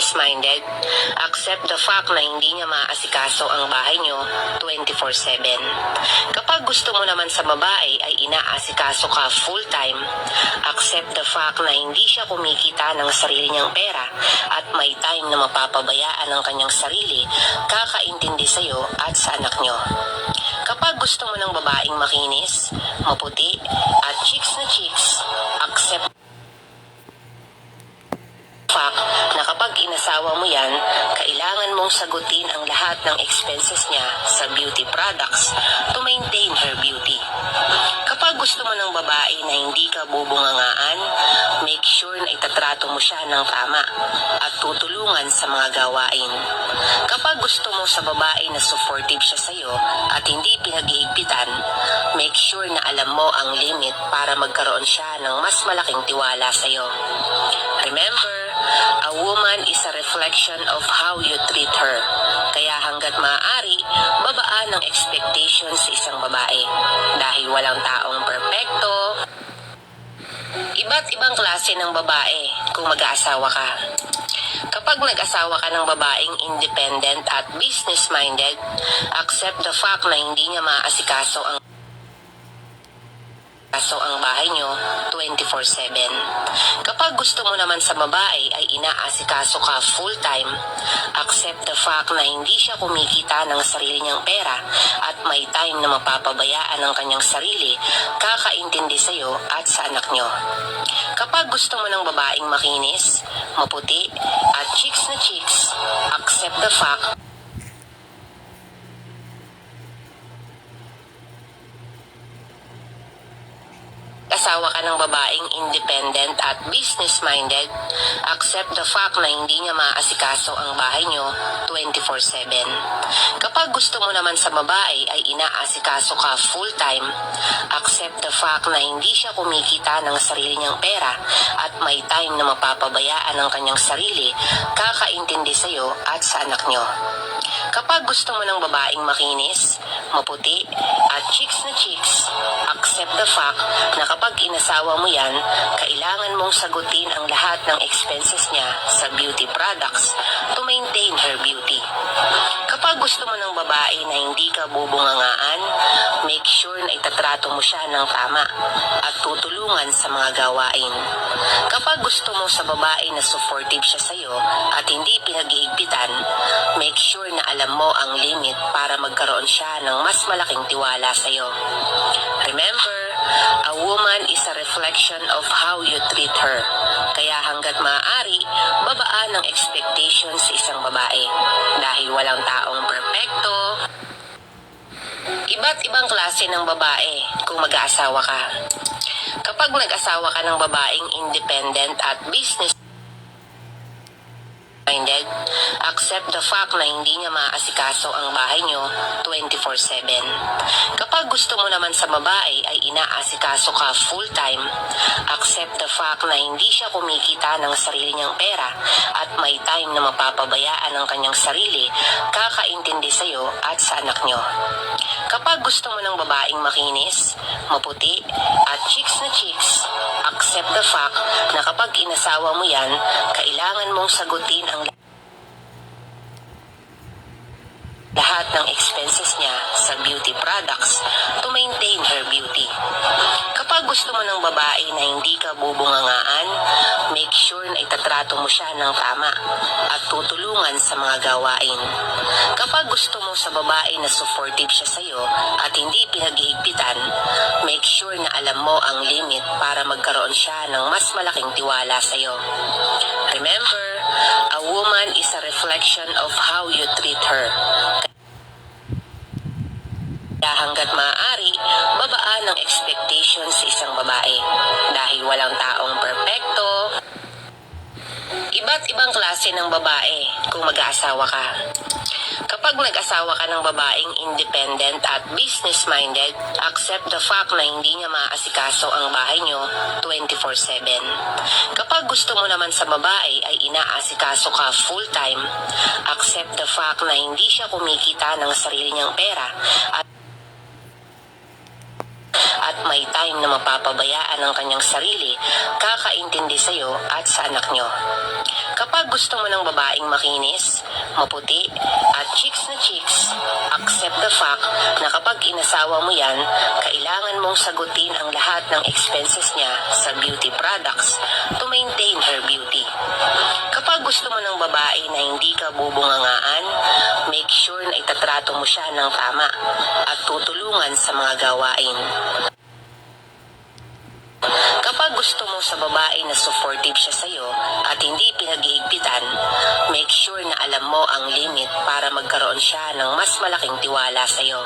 business-minded, accept the fact na hindi niya maaasikaso ang bahay niyo 24/7. Kapag gusto mo naman sa babae ay inaasikaso ka full-time, accept the fact na hindi siya kumikita ng sarili niyang pera at may time na mapapabayaan ang kanyang sarili, kakaintindi sa'yo at sa anak niyo. Kapag gusto mo ng babaeng makinis, maputi, at chicks na chicks, accept fact na kapag inasawa mo yan, kailangan mong sagutin ang lahat ng expenses niya sa beauty products to maintain her beauty. Kapag gusto mo ng babae na hindi ka bubungangaan, make sure na itatrato mo siya ng tama at tutulungan sa mga gawain. Kapag gusto mo sa babae na supportive siya sa'yo at hindi pinag-iigpitan, make sure na alam mo ang limit para magkaroon siya ng mas malaking tiwala sa'yo. Remember, a woman is a reflection of how you treat her. Kaya hanggat maaari, babaan ang expectations sa isang babae. Dahil walang taong perpekto, iba't ibang klase ng babae kung mag-aasawa ka. Kapag nag-asawa ka ng babaeng independent at business-minded, accept the fact na hindi niya maaasikaso ang bahay nyo 24/7. Kapag gusto mo naman sa babae ay inaasikaso ka full-time, accept the fact na hindi siya kumikita ng sarili niyang pera at may time na mapapabayaan ang kanyang sarili, kakaintindi sa'yo at sa anak nyo. Kapag gusto mo ng babaeng makinis, maputi, at chicks na chicks, accept the fact asawa ka ng babaeng independent at business-minded, accept the fact na hindi niya maaasikaso ang bahay niyo 24/7. Kapag gusto mo naman sa babae ay inaasikaso ka full-time, accept the fact na hindi siya kumikita ng sarili niyang pera at may time na mapapabayaan ang kanyang sarili, kakaintindi sa'yo at sa anak niyo. Kapag gusto mo ng babaeng makinis, maputi, at chicks na chicks, accept the fact na kapag inasawa mo yan, kailangan mong sagutin ang lahat ng expenses niya sa beauty products to maintain her beauty. Kapag gusto mo ng babae na hindi ka bubungangaan, make sure na itatrato mo siya ng tama at tutulungan sa mga gawain. Kapag gusto mo sa babae na supportive siya sa'yo at hindi pinag-iigpitan, make sure na alam mo ang limit para magkaroon siya ng mas malaking tiwala sa'yo. Remember, a woman is a reflection of how you treat her. Kaya hanggat maaari, babaan ang expectations sa isang babae. Dahil walang taong perpekto, iba't ibang klase ng babae kung mag-aasawa ka. Kapag nag-asawa ka ng babaeng independent at business-minded, accept the fact na hindi niya maaasikaso ang bahay niyo 24/7. Kapag gusto mo naman sa babae ay inaasikaso ka full-time, accept the fact na hindi siya kumikita ng sarili niyang pera at may time na mapapabayaan ang kanyang sarili, kakaintindi sa'yo at sa anak niyo. Kapag gusto mo ng babaeng makinis, maputi, at chicks na chicks, accept the fact na kapag inasawa mo yan, kailangan mong sagutin ang lahat ng expenses niya sa beauty products to maintain her beauty. Kapag gusto mo ng babae na hindi ka bubungangaan, make sure na itatrato mo siya ng tama at tutulungan sa mga gawain. Kapag gusto mo sa babae na supportive siya sa'yo at hindi pinag-iigpitan, make sure na alam mo ang limit para magkaroon siya ng mas malaking tiwala sa'yo. Remember, a woman is a reflection of how you treat her. Kaya hanggat maaari, babaan ang expectations sa isang babae. Dahil walang taong perpekto, iba't ibang klase ng babae kung mag-aasawa ka. Kapag nag-asawa ka ng babaeng independent at business-minded, accept the fact na hindi niya maaasikaso ang bahay niyo 24/7. Kapag gusto mo naman sa babae ay inaasikaso ka full-time, accept the fact na hindi siya kumikita ng sarili niyang pera at may time na mapapabayaan ang kanyang sarili, kakaintindi sa'yo at sa anak nyo. Kapag gusto mo ng babaeng makinis, maputi, at chicks na chicks, accept the fact na kapag inasawa mo yan, kailangan mong sagutin ang lahat ng expenses niya sa beauty products to maintain her beauty. Kapag gusto mo ng babae na hindi ka bubungangaan, make sure na itatrato mo siya ng tama at tutulungan sa mga gawain. Kapag gusto mo sa babae na supportive siya sa'yo at hindi pinaghihigpitan, make sure na alam mo ang limit para magkaroon siya ng mas malaking tiwala sa'yo.